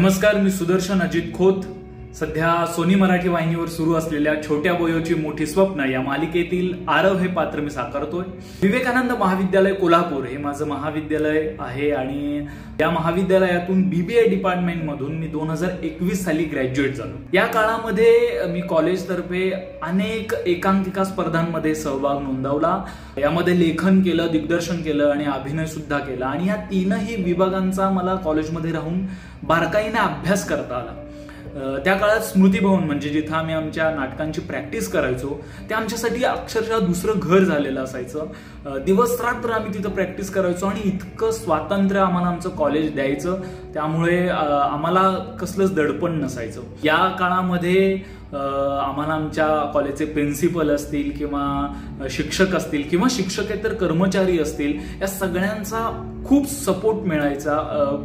नमस्कार, मी सुदर्शन अजित खोत. सध्या सोनी मराठी वाहिनीवर सुरू असलेल्या छोट्या बोयोची मोठी स्वप्न या मालिकेतील आरव हे पात्र मी साकारतोय. विवेकानंद महाविद्यालय कोल्हापूर हे माझं महाविद्यालय आहे आणि या महाविद्यालयातून बीबीए डिपार्टमेंट मधून मी 2021 साली ग्रॅज्युएट झालो. या काळामध्ये मी कॉलेजतर्फे अनेक एकांकिका स्पर्धांमध्ये सहभाग नोंदवला. यामध्ये लेखन केलं, दिग्दर्शन केलं आणि अभिनय सुद्धा केला. आणि या तीनही विभागांचा मला कॉलेजमध्ये राहून बारकाईने अभ्यास करता आला. त्या काळात स्मृती भवन म्हणजे जिथं आम्ही आमच्या नाटकांची प्रॅक्टिस करायचो ते आमच्यासाठी अक्षरशः दुसरं घर झालेलं असायचं. दिवस रात्र आम्ही तिथं प्रॅक्टिस करायचो आणि इतकं स्वातंत्र्य आम्हाला आमचं कॉलेज द्यायचं, त्यामुळे आम्हाला कसलंच दडपण नसायचं. या काळामध्ये आम्हाला आमच्या कॉलेजचे प्रिन्सिपल असतील किंवा शिक्षक असतील किंवा शिक्षकेतर कर्मचारी असतील, या सगळ्यांचा खूप सपोर्ट मिळायचा.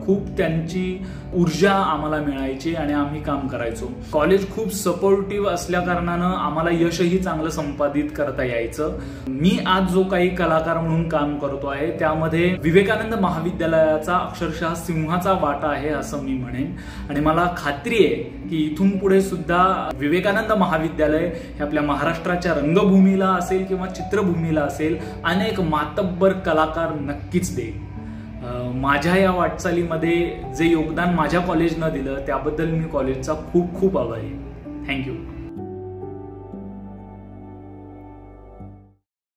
खूप त्यांची ऊर्जा आम्हाला मिळायची आणि आम्ही काम करायचो. कॉलेज खूप सपोर्टिव्ह असल्या कारणानं आम्हाला यशही चांगलं संपादित करता यायचं. मी आज जो काही कलाकार म्हणून काम करतो आहे त्यामध्ये विवेकानंद महाविद्यालयाचा अक्षरशः सिंहाचा वाटा आहे असं मी म्हणेन. आणि मला खात्री आहे की इथून पुढे सुद्धा विवेकानंद महाविद्यालय हे आपल्या महाराष्ट्राच्या रंगभूमीला असेल किंवा चित्रभूमीला असेल अनेक मातब्बर कलाकार नक्कीच देईल. माझ्या या वाटचालीमध्ये जे योगदान माझ्या कॉलेजनं दिलं त्याबद्दल मी कॉलेजचा खूप खूप आभारी आहे. थँक्यू.